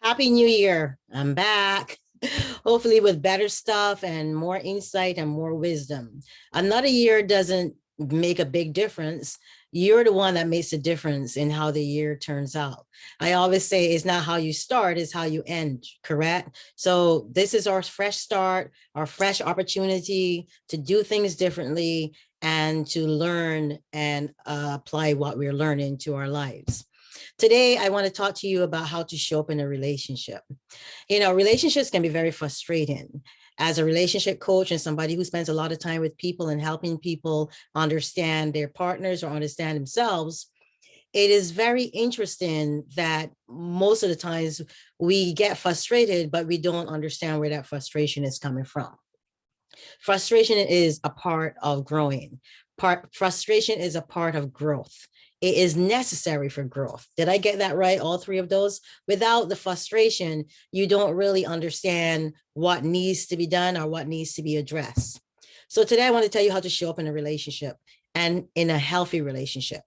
Happy New Year. I'm back. Hopefully with better stuff and more insight and more wisdom. Another year doesn't make a big difference. You're the one that makes a difference in how the year turns out. I always say it's not how you start, it's how you end, correct? So this is our fresh start, our fresh opportunity to do things differently and to learn and apply what we're learning to our lives. Today, I want to talk to you about how to show up in a relationship. Relationships can be very frustrating. As a relationship coach and somebody who spends a lot of time with people and helping people understand their partners or understand themselves, it is very interesting that most of the times we get frustrated, but we don't understand where that frustration is coming from. Frustration is a part of growing. Frustration is a part of growth. It is necessary for growth. Did I get that right? All three of those? Without the frustration, you don't really understand what needs to be done or what needs to be addressed. So today I want to tell you how to show up in a relationship and in a healthy relationship.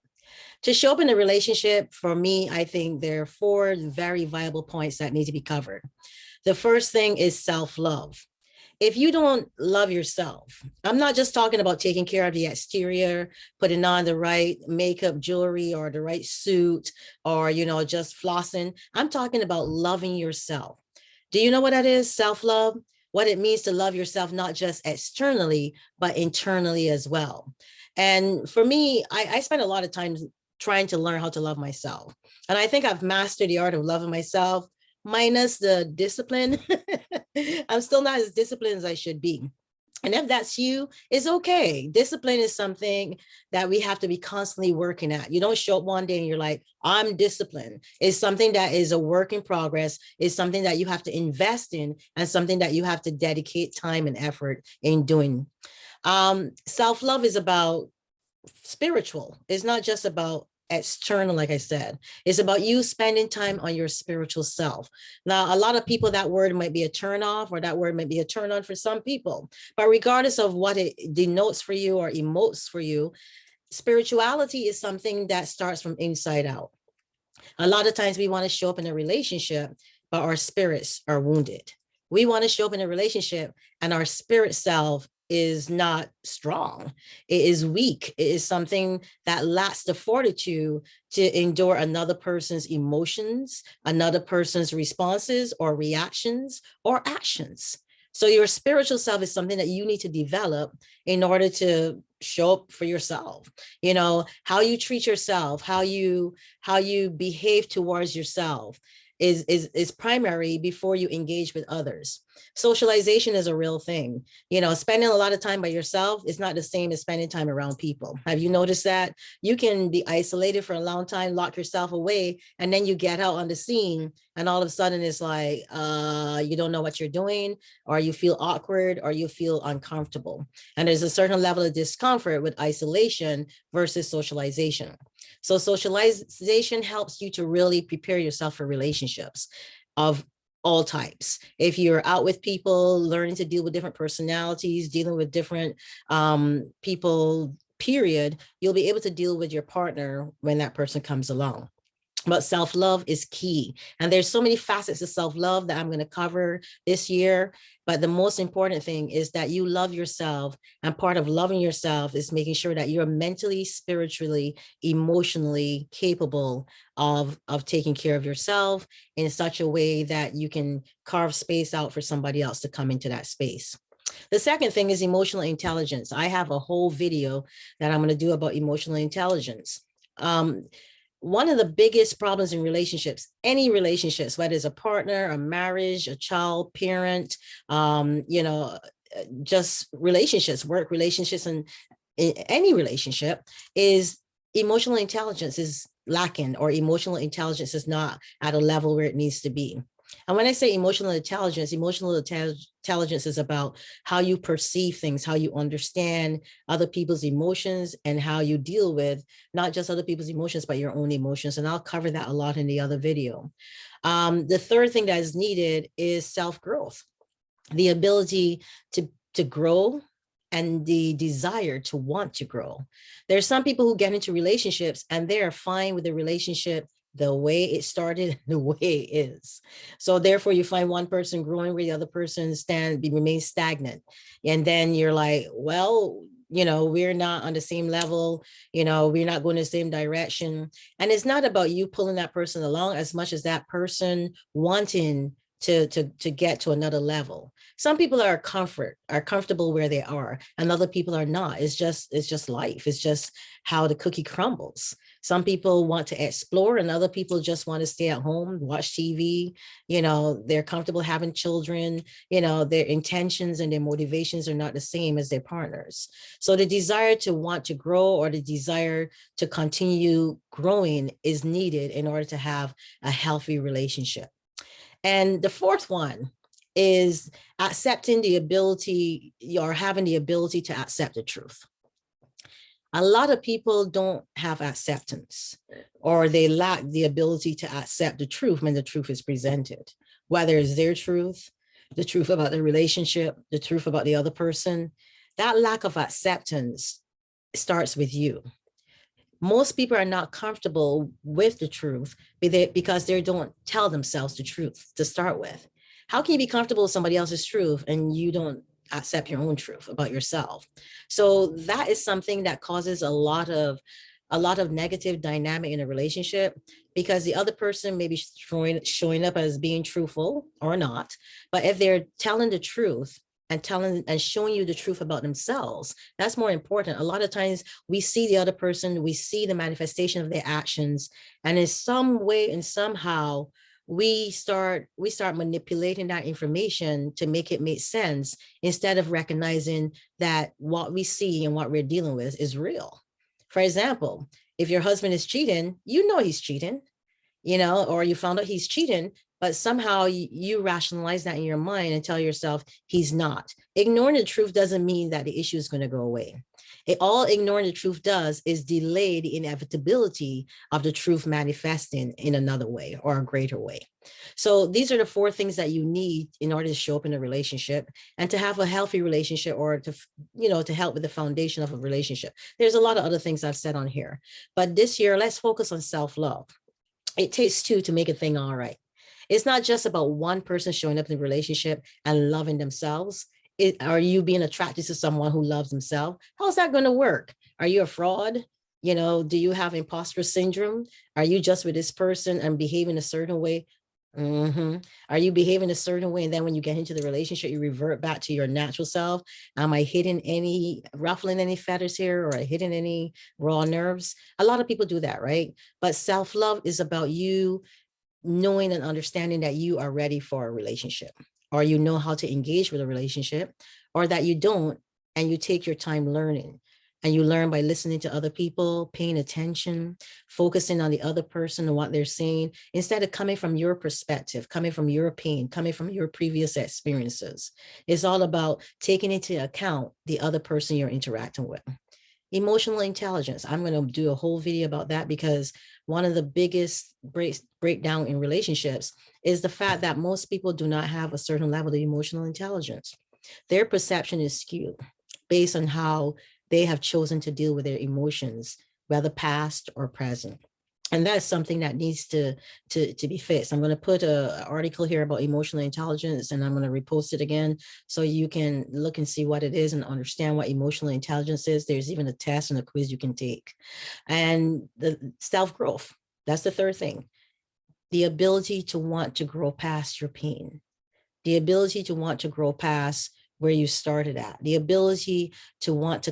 To show up in a relationship, for me, I think there are four very viable points that need to be covered. The first thing is self-love. If you don't love yourself, I'm not just talking about taking care of the exterior, putting on the right makeup, jewelry, or the right suit, or, just flossing. I'm talking about loving yourself. Do you know what that is? Self-love, what it means to love yourself, not just externally, but internally as well. And for me, I spend a lot of time trying to learn how to love myself. And I think I've mastered the art of loving myself, minus the discipline. I'm still not as disciplined as I should be. And if that's you, it's okay. Discipline is something that we have to be constantly working at. You don't show up one day and you're like, I'm disciplined. It's something that is a work in progress. It's something that you have to invest in and something that you have to dedicate time and effort in doing. Self-love is about spiritual. It's not just about external, like I said. It's about you spending time on your spiritual self. Now, a lot of people, that word might be a turn off or that word might be a turn on for some people. But regardless of what it denotes for you or emotes for you, spirituality is something that starts from inside out. A lot of times we want to show up in a relationship, but our spirits are wounded. We want to show up in a relationship and our spirit self is not strong. It is weak. It is something that lacks the fortitude to endure another person's emotions, another person's responses or reactions or actions. So your spiritual self is something that you need to develop in order to show up for yourself. How you treat yourself, how you behave towards yourself is primary before you engage with others. Socialization is a real thing. Spending a lot of time by yourself is not the same as spending time around people. Have you noticed that? You can be isolated for a long time, lock yourself away, and then you get out on the scene and all of a sudden it's like, you don't know what you're doing, or you feel awkward, or you feel uncomfortable. And there's a certain level of discomfort with isolation versus socialization. So socialization helps you to really prepare yourself for relationships of all types. If you're out with people, learning to deal with different personalities, dealing with different people, period, you'll be able to deal with your partner when that person comes along. But self-love is key. And there's so many facets of self-love that I'm going to cover this year. But the most important thing is that you love yourself. And part of loving yourself is making sure that you're mentally, spiritually, emotionally capable of taking care of yourself in such a way that you can carve space out for somebody else to come into that space. The second thing is emotional intelligence. I have a whole video that I'm going to do about emotional intelligence. One of the biggest problems in relationships, any relationships, whether it's a partner, a marriage, a child, parent, just relationships, work relationships, and any relationship, is emotional intelligence is lacking, or emotional intelligence is not at a level where it needs to be. And when I say emotional intelligence is about how you perceive things, how you understand other people's emotions, and how you deal with not just other people's emotions, but your own emotions. And I'll cover that a lot in the other video. The third thing that is needed is self-growth, the ability to grow and the desire to want to grow. There's some people who get into relationships and they're fine with the relationship the way it started, the way it is. So therefore you find one person growing where the other person remains stagnant. And then you're like, well, we're not on the same level, we're not going the same direction. And it's not about you pulling that person along as much as that person wanting to get to another level. Some people are comfortable where they are, and other people are not. It's just life. It's just how the cookie crumbles. Some people want to explore, and other people just want to stay at home, watch TV. They're comfortable having children. Their intentions and their motivations are not the same as their partners. So the desire to want to grow, or the desire to continue growing, is needed in order to have a healthy relationship. And the fourth one is accepting the ability, or having the ability to accept the truth. A lot of people don't have acceptance, or they lack the ability to accept the truth when the truth is presented, whether it's their truth, the truth about the relationship, the truth about the other person. That lack of acceptance starts with you. Most people are not comfortable with the truth because they don't tell themselves the truth to start with. How can you be comfortable with somebody else's truth and you don't accept your own truth about yourself? So that is something that causes a lot of negative dynamic in a relationship, because the other person may be showing up as being truthful or not. But if they're telling the truth and showing you the truth about themselves, that's more important. A lot of times we see the other person, we see the manifestation of their actions, and in some way and somehow we start manipulating that information to make it make sense, instead of recognizing that what we see and what we're dealing with is real. For example, if your husband is cheating, he's cheating, or you found out he's cheating, but somehow you rationalize that in your mind and tell yourself he's not. Ignoring the truth doesn't mean that the issue is going to go away. All ignoring the truth does is delay the inevitability of the truth manifesting in another way or a greater way. So these are the four things that you need in order to show up in a relationship and to have a healthy relationship, or to help with the foundation of a relationship. There's a lot of other things I've said on here, but this year, let's focus on self-love. It takes two to make a thing all right. It's not just about one person showing up in the relationship and loving themselves. Are you being attracted to someone who loves themselves? How's that going to work? Are you a fraud? Do you have imposter syndrome? Are you just with this person and behaving a certain way? Are you behaving a certain way, and then when you get into the relationship, you revert back to your natural self? Am I ruffling any feathers here, or hitting any raw nerves? A lot of people do that, right? But self-love is about you knowing and understanding that you are ready for a relationship, or you know how to engage with a relationship, or that you don't, and you take your time learning. And you learn by listening to other people, paying attention, focusing on the other person and what they're saying, instead of coming from your perspective, coming from your pain, coming from your previous experiences. It's all about taking into account the other person you're interacting with. Emotional intelligence. I'm going to do a whole video about that, because one of the biggest breakdown in relationships is the fact that most people do not have a certain level of emotional intelligence. Their perception is skewed based on how they have chosen to deal with their emotions, whether past or present. And that's something that needs to be fixed. I'm going to put an article here about emotional intelligence, and I'm going to repost it again so you can look and see what it is and understand what emotional intelligence is. There's even a test and a quiz you can take. And the self-growth, that's the third thing. The ability to want to grow past your pain. The ability to want to grow past where you started at. The ability to want to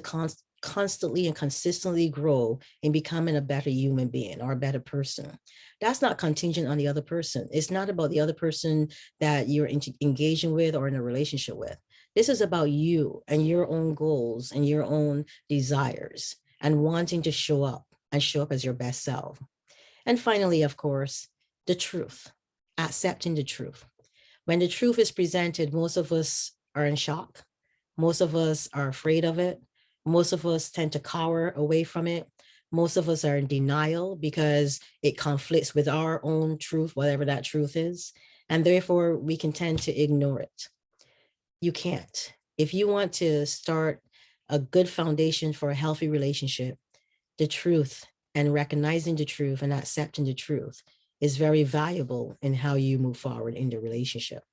constantly and consistently grow in becoming a better human being or a better person. That's not contingent on the other person. It's not about the other person that you're engaging with or in a relationship with. This is about you and your own goals and your own desires, and wanting to show up as your best self. And finally, of course, the truth, accepting the truth. When the truth is presented, most of us are in shock. Most of us are afraid of it. Most of us tend to cower away from it. Most of us are in denial because it conflicts with our own truth, whatever that truth is. And therefore, we can tend to ignore it. You can't. If you want to start a good foundation for a healthy relationship, the truth and recognizing the truth and accepting the truth is very valuable in how you move forward in the relationship.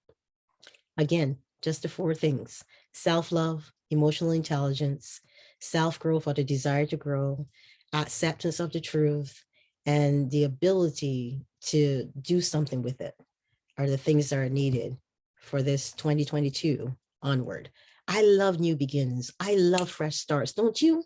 Again, just the four things: self-love, emotional intelligence, self-growth or the desire to grow, acceptance of the truth, and the ability to do something with it are the things that are needed for this 2022 onward. I love new beginnings. I love fresh starts. Don't you?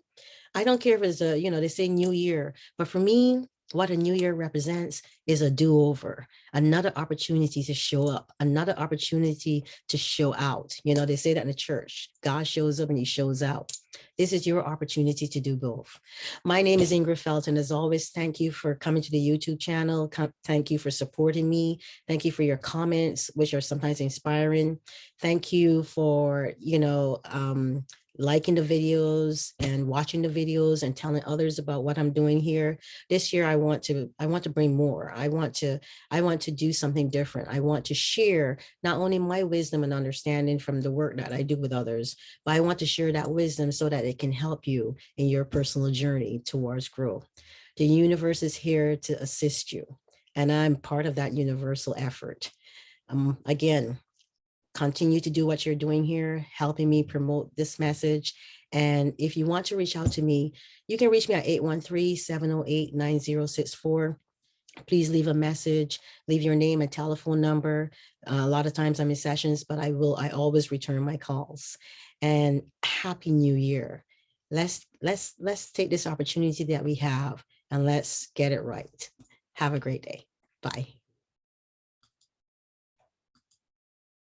I don't care if it's a, they say new year, but for me, what a new year represents is a do-over, another opportunity to show up, another opportunity to show out. They say that in the church, God shows up and he shows out. This is your opportunity to do both. My name is Ingrid Felton. As always, thank you for coming to the YouTube channel. Thank you for supporting me. Thank you for your comments, which are sometimes inspiring. Thank you for, liking the videos and watching the videos and telling others about what I'm doing here. This year I want to bring more. I want to do something different. I want to share not only my wisdom and understanding from the work that I do with others, but I want to share that wisdom so that it can help you in your personal journey towards growth. The universe is here to assist you, and I'm part of that universal effort. Again, continue to do what you're doing here, helping me promote this message. And if you want to reach out to me, you can reach me at 813-708-9064. Please leave a message, leave your name and telephone number. A lot of times I'm in sessions, but I always return my calls. And happy new year. Let's take this opportunity that we have and let's get it right. Have a great day. Bye.